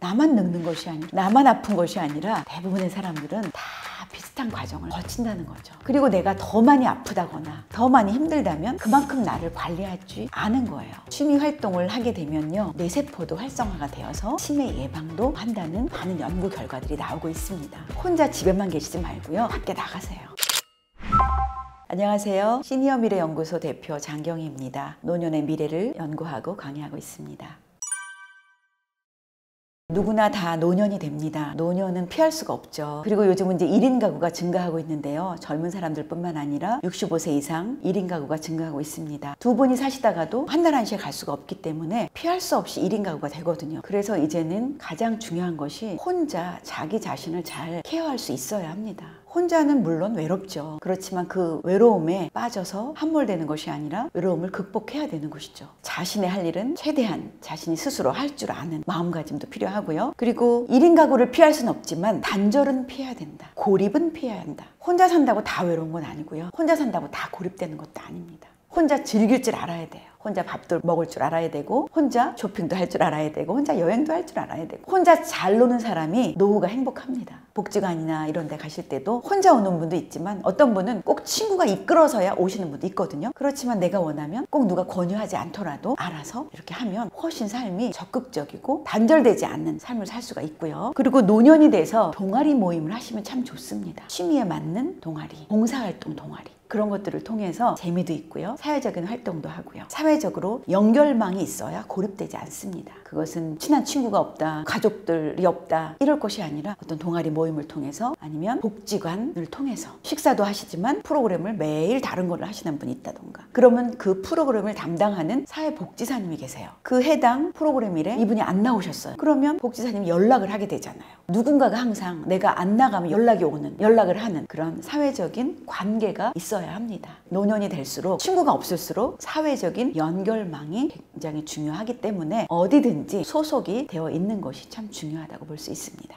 나만 늙는 것이 아니라 나만 아픈 것이 아니라 대부분의 사람들은 다 비슷한 과정을 거친다는 거죠. 그리고 내가 더 많이 아프다거나 더 많이 힘들다면 그만큼 나를 관리하지 않은 거예요. 취미 활동을 하게 되면요, 뇌세포도 활성화가 되어서 치매 예방도 한다는 많은 연구 결과들이 나오고 있습니다. 혼자 집에만 계시지 말고요, 밖에 나가세요. 안녕하세요. 시니어 미래 연구소 대표 장경희입니다. 노년의 미래를 연구하고 강의하고 있습니다. 누구나 다 노년이 됩니다. 노년은 피할 수가 없죠. 그리고 요즘은 이제 1인 가구가 증가하고 있는데요. 젊은 사람들 뿐만 아니라 65세 이상 1인 가구가 증가하고 있습니다. 두 분이 사시다가도 한 달 한시에 갈 수가 없기 때문에 피할 수 없이 1인 가구가 되거든요. 그래서 이제는 가장 중요한 것이 혼자 자기 자신을 잘 케어할 수 있어야 합니다. 혼자는 물론 외롭죠. 그렇지만 그 외로움에 빠져서 함몰되는 것이 아니라 외로움을 극복해야 되는 것이죠. 자신의 할 일은 최대한 자신이 스스로 할 줄 아는 마음가짐도 필요하고요. 그리고 1인 가구를 피할 수는 없지만 단절은 피해야 된다. 고립은 피해야 한다. 혼자 산다고 다 외로운 건 아니고요. 혼자 산다고 다 고립되는 것도 아닙니다. 혼자 즐길 줄 알아야 돼요. 혼자 밥도 먹을 줄 알아야 되고, 혼자 쇼핑도 할 줄 알아야 되고, 혼자 여행도 할 줄 알아야 되고, 혼자 잘 노는 사람이 노후가 행복합니다. 복지관이나 이런 데 가실 때도 혼자 오는 분도 있지만 어떤 분은 꼭 친구가 이끌어서야 오시는 분도 있거든요. 그렇지만 내가 원하면 꼭 누가 권유하지 않더라도 알아서 이렇게 하면 훨씬 삶이 적극적이고 단절되지 않는 삶을 살 수가 있고요. 그리고 노년이 돼서 동아리 모임을 하시면 참 좋습니다. 취미에 맞는 동아리, 봉사활동 동아리, 그런 것들을 통해서 재미도 있고요. 사회적인 활동도 하고요. 사회적으로 연결망이 있어야 고립되지 않습니다. 그것은 친한 친구가 없다, 가족들이 없다, 이럴 것이 아니라 어떤 동아리 모임을 통해서, 아니면 복지관을 통해서 식사도 하시지만 프로그램을 매일 다른 걸로 하시는 분이 있다던가, 그러면 그 프로그램을 담당하는 사회복지사님이 계세요. 그 해당 프로그램 일에 이분이 안 나오셨어요. 그러면 복지사님이 연락을 하게 되잖아요. 누군가가 항상 내가 안 나가면 연락이 오는, 연락을 하는 그런 사회적인 관계가 있어야 합니다. 노년이 될수록, 친구가 없을수록 사회적인 연결망이 굉장히 중요하기 때문에 어디든지 소속이 되어 있는 것이 참 중요하다고 볼 수 있습니다.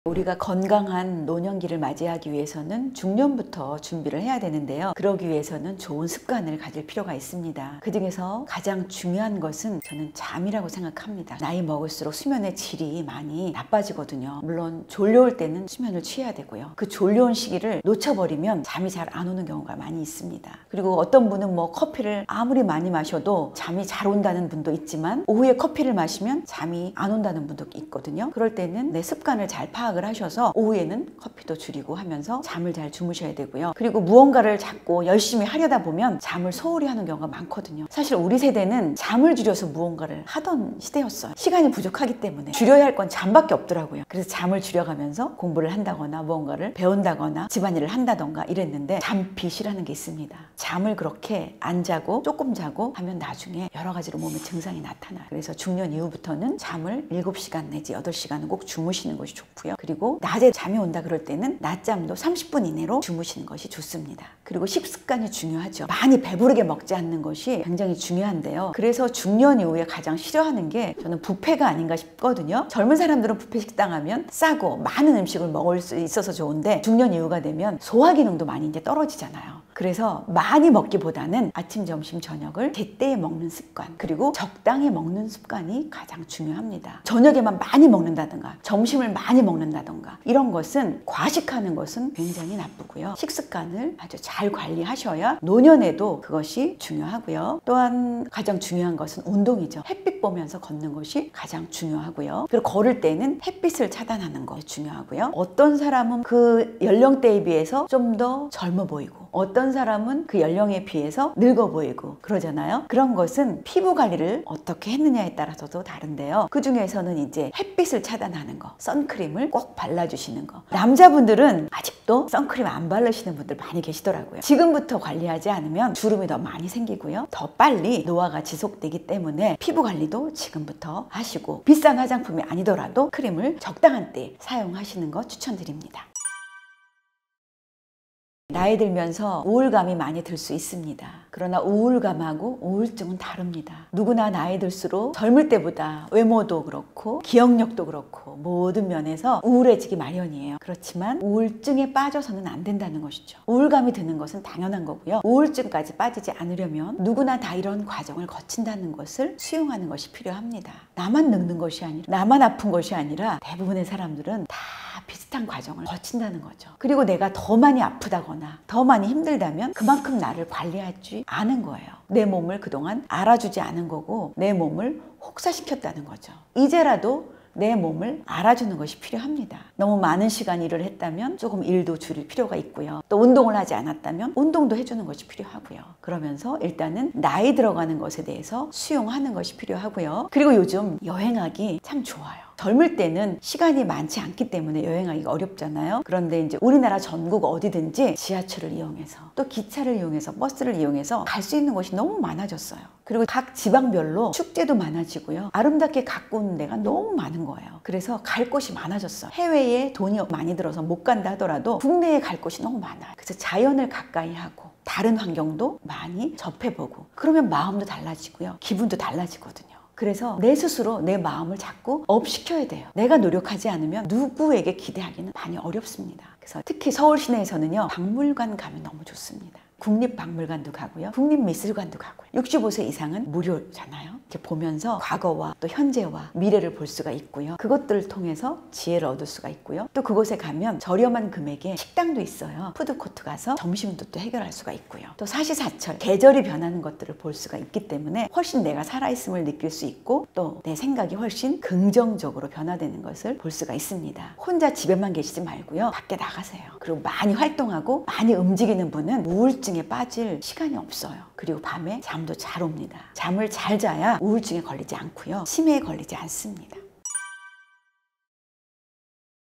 우리가 건강한 노년기를 맞이하기 위해서는 중년부터 준비를 해야 되는데요. 그러기 위해서는 좋은 습관을 가질 필요가 있습니다. 그 중에서 가장 중요한 것은 저는 잠이라고 생각합니다. 나이 먹을수록 수면의 질이 많이 나빠지거든요. 물론 졸려올 때는 수면을 취해야 되고요. 그 졸려온 시기를 놓쳐버리면 잠이 잘 안 오는 경우가 많이 있습니다. 그리고 어떤 분은 뭐 커피를 아무리 많이 마셔도 잠이 잘 온다는 분도 있지만, 오후에 커피를 마시면 잠이 안 온다는 분도 있거든요. 그럴 때는 내 습관을 잘 파악을 하셔서 오후에는 커피도 줄이고 하면서 잠을 잘 주무셔야 되고요. 그리고 무언가를 자꾸 열심히 하려다 보면 잠을 소홀히 하는 경우가 많거든요. 사실 우리 세대는 잠을 줄여서 무언가를 하던 시대였어요. 시간이 부족하기 때문에 줄여야 할 건 잠밖에 없더라고요. 그래서 잠을 줄여가면서 공부를 한다거나 무언가를 배운다거나 집안일을 한다던가 이랬는데, 잠빗이라는 게 있습니다. 잠을 그렇게 안 자고 조금 자고 하면 나중에 여러 가지로 몸에 증상이 나타나요. 그래서 중년 이후부터는 잠을 7시간 내지 8시간은 꼭 주무시는 것이 좋고요. 그리고 낮에 잠이 온다 그럴 때는 낮잠도 30분 이내로 주무시는 것이 좋습니다. 그리고 식습관이 중요하죠. 많이 배부르게 먹지 않는 것이 굉장히 중요한데요. 그래서 중년 이후에 가장 싫어하는 게 저는 뷔페가 아닌가 싶거든요. 젊은 사람들은 뷔페 식당 하면 싸고 많은 음식을 먹을 수 있어서 좋은데, 중년 이후가 되면 소화 기능도 많이 이제 떨어지잖아요. 그래서 많이 먹기보다는 아침, 점심, 저녁을 제때에 먹는 습관, 그리고 적당히 먹는 습관이 가장 중요합니다. 저녁에만 많이 먹는다든가 점심을 많이 먹는다든가 이런 것은, 과식하는 것은 굉장히 나쁘고요. 식습관을 아주 잘 관리하셔야 노년에도 그것이 중요하고요. 또한 가장 중요한 것은 운동이죠. 햇빛 보면서 걷는 것이 가장 중요하고요. 그리고 걸을 때는 햇빛을 차단하는 것이 중요하고요. 어떤 사람은 그 연령대에 비해서 좀 더 젊어 보이고, 어떤 사람은 그 연령에 비해서 늙어 보이고 그러잖아요. 그런 것은 피부 관리를 어떻게 했느냐에 따라서도 다른데요. 그 중에서는 이제 햇빛을 차단하는 거, 선크림을 꼭 발라주시는 거. 남자분들은 아직도 선크림 안 바르시는 분들 많이 계시더라고요. 지금부터 관리하지 않으면 주름이 더 많이 생기고요. 더 빨리 노화가 지속되기 때문에 피부 관리도 지금부터 하시고, 비싼 화장품이 아니더라도 크림을 적당한 때 사용하시는 거 추천드립니다. 나이 들면서 우울감이 많이 들 수 있습니다. 그러나 우울감하고 우울증은 다릅니다. 누구나 나이 들수록 젊을 때보다 외모도 그렇고 기억력도 그렇고 모든 면에서 우울해지기 마련이에요. 그렇지만 우울증에 빠져서는 안 된다는 것이죠. 우울감이 드는 것은 당연한 거고요. 우울증까지 빠지지 않으려면 누구나 다 이런 과정을 거친다는 것을 수용하는 것이 필요합니다. 나만 늙는 것이 아니라, 나만 아픈 것이 아니라 대부분의 사람들은 다 비슷한 과정을 거친다는 거죠. 그리고 내가 더 많이 아프다거나 더 많이 힘들다면 그만큼 나를 관리하지 않은 거예요. 내 몸을 그동안 알아주지 않은 거고 내 몸을 혹사시켰다는 거죠. 이제라도 내 몸을 알아주는 것이 필요합니다. 너무 많은 시간 일을 했다면 조금 일도 줄일 필요가 있고요. 또 운동을 하지 않았다면 운동도 해주는 것이 필요하고요. 그러면서 일단은 나이 들어가는 것에 대해서 수용하는 것이 필요하고요. 그리고 요즘 여행하기 참 좋아요. 젊을 때는 시간이 많지 않기 때문에 여행하기가 어렵잖아요. 그런데 이제 우리나라 전국 어디든지 지하철을 이용해서 또 기차를 이용해서 버스를 이용해서 갈 수 있는 곳이 너무 많아졌어요. 그리고 각 지방별로 축제도 많아지고요. 아름답게 가꾸는 데가 너무 많은 거예요. 그래서 갈 곳이 많아졌어요. 해외에 돈이 많이 들어서 못 간다 하더라도 국내에 갈 곳이 너무 많아요. 그래서 자연을 가까이 하고 다른 환경도 많이 접해보고 그러면 마음도 달라지고요. 기분도 달라지거든요. 그래서 내 스스로 내 마음을 자꾸 업시켜야 돼요. 내가 노력하지 않으면 누구에게 기대하기는 많이 어렵습니다. 그래서 특히 서울 시내에서는요, 박물관 가면 너무 좋습니다. 국립박물관도 가고요. 국립미술관도 가고요. 65세 이상은 무료잖아요. 이렇게 보면서 과거와 또 현재와 미래를 볼 수가 있고요. 그것들을 통해서 지혜를 얻을 수가 있고요. 또 그곳에 가면 저렴한 금액에 식당도 있어요. 푸드코트 가서 점심도 또 해결할 수가 있고요. 또 사시사철 계절이 변하는 것들을 볼 수가 있기 때문에 훨씬 내가 살아있음을 느낄 수 있고 또 내 생각이 훨씬 긍정적으로 변화되는 것을 볼 수가 있습니다. 혼자 집에만 계시지 말고요. 밖에 나가세요. 그리고 많이 활동하고 많이 움직이는 분은 우울증에 빠질 시간이 없어요. 그리고 밤에 잠도 잘 옵니다. 잠을 잘 자야 우울증에 걸리지 않고요. 치매에 걸리지 않습니다.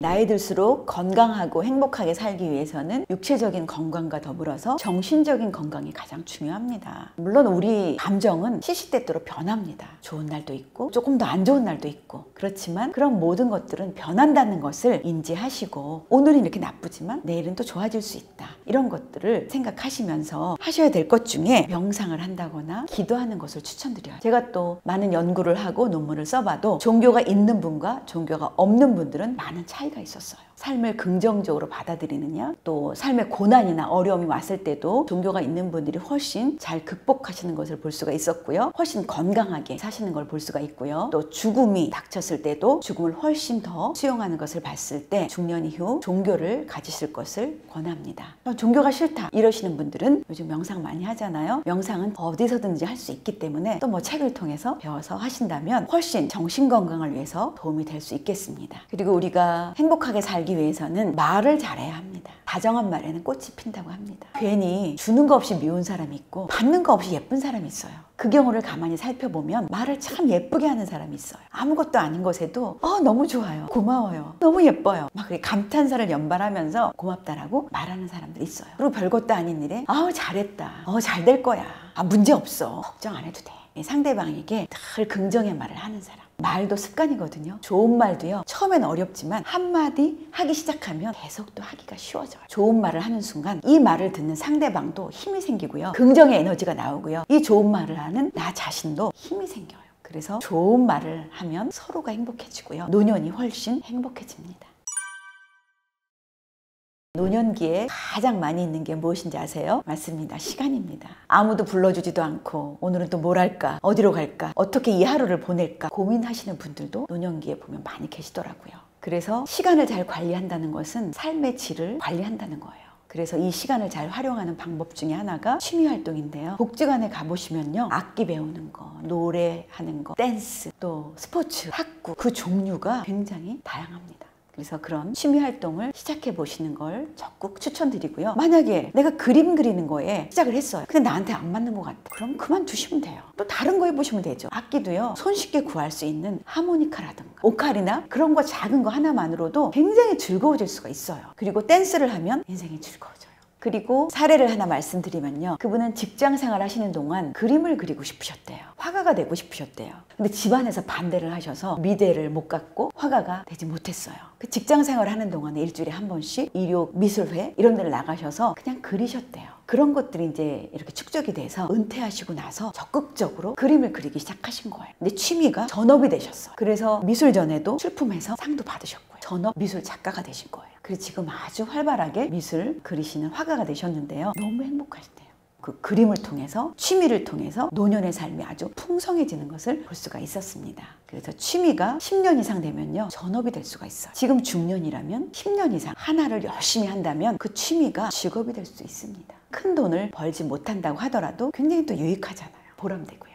나이 들수록 건강하고 행복하게 살기 위해서는 육체적인 건강과 더불어서 정신적인 건강이 가장 중요합니다. 물론 우리 감정은 시시때때로 변합니다. 좋은 날도 있고 조금 더 안 좋은 날도 있고 그렇지만 그런 모든 것들은 변한다는 것을 인지하시고 오늘은 이렇게 나쁘지만 내일은 또 좋아질 수 있다. 이런 것들을 생각하시면서 하셔야 될 것 중에 명상을 한다거나 기도하는 것을 추천드려요. 제가 또 많은 연구를 하고 논문을 써봐도 종교가 있는 분과 종교가 없는 분들은 많은 차이가 있었어요. 삶을 긍정적으로 받아들이느냐, 또 삶의 고난이나 어려움이 왔을 때도 종교가 있는 분들이 훨씬 잘 극복하시는 것을 볼 수가 있었고요. 훨씬 건강하게 사시는 걸 볼 수가 있고요. 또 죽음이 닥쳤을 때도 죽음을 훨씬 더 수용하는 것을 봤을 때 중년 이후 종교를 가지실 것을 권합니다. 종교가 싫다 이러시는 분들은 요즘 명상 많이 하잖아요. 명상은 어디서든지 할 수 있기 때문에 또 뭐 책을 통해서 배워서 하신다면 훨씬 정신 건강을 위해서 도움이 될 수 있겠습니다. 그리고 우리가 행복하게 살기 위해서는 말을 잘해야 합니다. 다정한 말에는 꽃이 핀다고 합니다. 괜히 주는 거 없이 미운 사람이 있고 받는 거 없이 예쁜 사람이 있어요. 그 경우를 가만히 살펴보면 말을 참 예쁘게 하는 사람이 있어요. 아무것도 아닌 것에도 너무 좋아요, 고마워요, 너무 예뻐요 막 감탄사를 연발하면서 고맙다라고 말하는 사람들이 있어요. 그리고 별것도 아닌 일에 잘했다, 잘 될 거야, 문제 없어, 걱정 안 해도 돼. 상대방에게 늘 긍정의 말을 하는 사람. 말도 습관이거든요. 좋은 말도요, 처음엔 어렵지만 한마디 하기 시작하면 계속 또 하기가 쉬워져요. 좋은 말을 하는 순간 이 말을 듣는 상대방도 힘이 생기고요, 긍정의 에너지가 나오고요, 이 좋은 말을 하는 나 자신도 힘이 생겨요. 그래서 좋은 말을 하면 서로가 행복해지고요, 노년이 훨씬 행복해집니다. 노년기에 가장 많이 있는 게 무엇인지 아세요? 맞습니다. 시간입니다. 아무도 불러주지도 않고 오늘은 또 뭘 할까? 어디로 갈까? 어떻게 이 하루를 보낼까? 고민하시는 분들도 노년기에 보면 많이 계시더라고요. 그래서 시간을 잘 관리한다는 것은 삶의 질을 관리한다는 거예요. 그래서 이 시간을 잘 활용하는 방법 중에 하나가 취미활동인데요. 복지관에 가보시면요, 악기 배우는 거, 노래하는 거, 댄스, 또 스포츠, 탁구, 그 종류가 굉장히 다양합니다. 그래서 그런 취미 활동을 시작해 보시는 걸 적극 추천드리고요. 만약에 내가 그림 그리는 거에 시작을 했어요. 근데 나한테 안 맞는 것 같아. 그럼 그만두시면 돼요. 또 다른 거 해보시면 되죠. 악기도요, 손쉽게 구할 수 있는 하모니카라든가 오카리나 그런 거 작은 거 하나만으로도 굉장히 즐거워질 수가 있어요. 그리고 댄스를 하면 인생이 즐거워져요. 그리고 사례를 하나 말씀드리면요. 그분은 직장 생활 하시는 동안 그림을 그리고 싶으셨대요. 화가가 되고 싶으셨대요. 근데 집안에서 반대를 하셔서 미대를 못 갔고 화가가 되지 못했어요. 그 직장 생활 하는 동안에 일주일에 한 번씩 일요 미술회 이런 데를 나가셔서 그냥 그리셨대요. 그런 것들이 이제 이렇게 축적이 돼서 은퇴하시고 나서 적극적으로 그림을 그리기 시작하신 거예요. 근데 취미가 전업이 되셨어요. 그래서 미술전에도 출품해서 상도 받으셨고요. 전업 미술 작가가 되신 거예요. 그래서 지금 아주 활발하게 미술 그리시는 화가가 되셨는데요. 너무 행복하시대요. 그 그림을 통해서, 취미를 통해서 노년의 삶이 아주 풍성해지는 것을 볼 수가 있었습니다. 그래서 취미가 10년 이상 되면요, 전업이 될 수가 있어요. 지금 중년이라면 10년 이상 하나를 열심히 한다면 그 취미가 직업이 될 수 있습니다. 큰 돈을 벌지 못한다고 하더라도 굉장히 또 유익하잖아요. 보람되고요.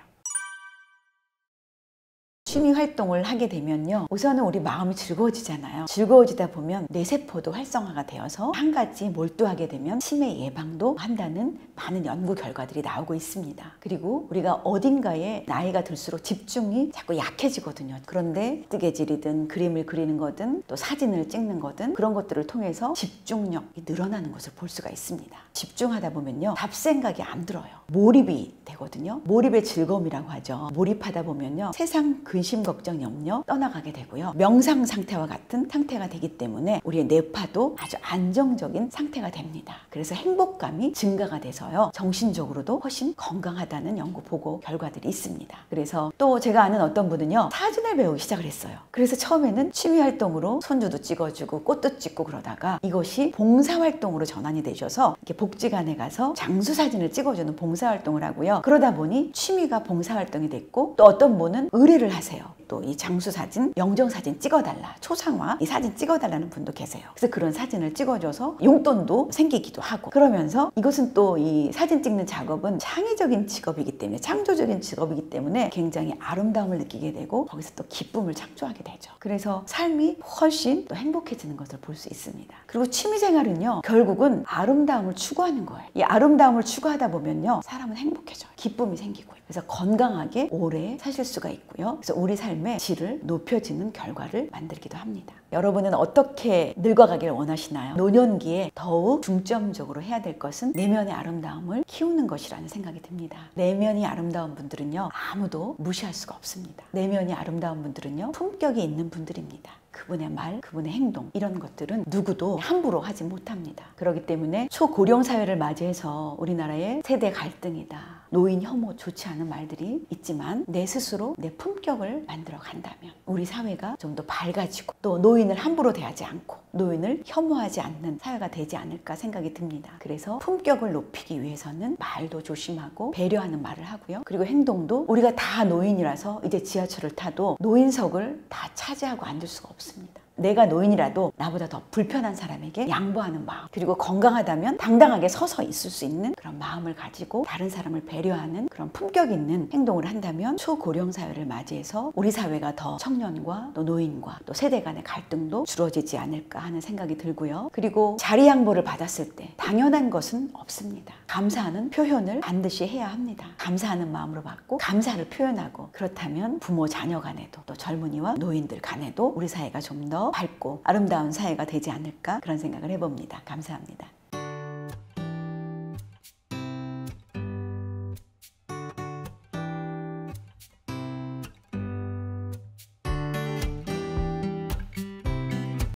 취미 활동을 하게 되면요, 우선은 우리 마음이 즐거워지잖아요. 즐거워지다 보면 뇌세포도 활성화가 되어서 한 가지 몰두하게 되면 치매 예방도 한다는 많은 연구 결과들이 나오고 있습니다. 그리고 우리가 어딘가에 나이가 들수록 집중이 자꾸 약해지거든요. 그런데 뜨개질이든 그림을 그리는 거든 또 사진을 찍는 거든 그런 것들을 통해서 집중력이 늘어나는 것을 볼 수가 있습니다. 집중하다 보면요, 잡생각이 안 들어요. 몰입이 되거든요. 몰입의 즐거움이라고 하죠. 몰입하다 보면요, 세상 근심, 걱정, 염려 떠나가게 되고요. 명상 상태와 같은 상태가 되기 때문에 우리의 뇌파도 아주 안정적인 상태가 됩니다. 그래서 행복감이 증가가 돼서요, 정신적으로도 훨씬 건강하다는 연구 보고 결과들이 있습니다. 그래서 또 제가 아는 어떤 분은요, 사진을 배우기 시작을 했어요. 그래서 처음에는 취미 활동으로 손주도 찍어주고 꽃도 찍고 그러다가 이것이 봉사활동으로 전환이 되셔서 이렇게 복지관에 가서 장수 사진을 찍어주는 봉사활동을 하고요. 그러다 보니 취미가 봉사활동이 됐고, 또 어떤 분은 의뢰를 하세요. 또 이 장수사진, 영정사진 찍어달라, 초상화 이 사진 찍어달라는 분도 계세요. 그래서 그런 사진을 찍어줘서 용돈도 생기기도 하고, 그러면서 이것은 또 이 사진 찍는 작업은 창의적인 직업이기 때문에, 창조적인 직업이기 때문에 굉장히 아름다움을 느끼게 되고 거기서 또 기쁨을 창조하게 되죠. 그래서 삶이 훨씬 또 행복해지는 것을 볼 수 있습니다. 그리고 취미생활은요, 결국은 아름다움을 추구하는 거예요. 이 아름다움을 추구하다 보면요, 사람은 행복해져요. 기쁨이 생기고요. 그래서 건강하게 오래 사실 수가 있고요. 그래서 우리 삶의 질을 높여지는 결과를 만들기도 합니다. 여러분은 어떻게 늙어가기를 원하시나요? 노년기에 더욱 중점적으로 해야 될 것은 내면의 아름다움을 키우는 것이라는 생각이 듭니다. 내면이 아름다운 분들은요, 아무도 무시할 수가 없습니다. 내면이 아름다운 분들은요, 품격이 있는 분들입니다. 그분의 말, 그분의 행동, 이런 것들은 누구도 함부로 하지 못합니다. 그렇기 때문에 초고령 사회를 맞이해서 우리나라의 세대 갈등이다, 노인 혐오, 좋지 않은 말들이 있지만 내 스스로 내 품격을 만들어 간다면 우리 사회가 좀 더 밝아지고, 또 노인을 함부로 대하지 않고 노인을 혐오하지 않는 사회가 되지 않을까 생각이 듭니다. 그래서 품격을 높이기 위해서는 말도 조심하고 배려하는 말을 하고요. 그리고 행동도, 우리가 다 노인이라서 이제 지하철을 타도 노인석을 다 차지하고 앉을 수가 없습니다. 내가 노인이라도 나보다 더 불편한 사람에게 양보하는 마음, 그리고 건강하다면 당당하게 서서 있을 수 있는 그런 마음을 가지고 다른 사람을 배려하는 그런 품격 있는 행동을 한다면 초고령 사회를 맞이해서 우리 사회가 더 청년과 또 노인과 또 세대 간의 갈등도 줄어지지 않을까 하는 생각이 들고요. 그리고 자리 양보를 받았을 때 당연한 것은 없습니다. 감사하는 표현을 반드시 해야 합니다. 감사하는 마음으로 받고 감사를 표현하고, 그렇다면 부모 자녀 간에도 또 젊은이와 노인들 간에도 우리 사회가 좀 더 밝고 아름다운 사회가 되지 않을까, 그런 생각을 해봅니다. 감사합니다.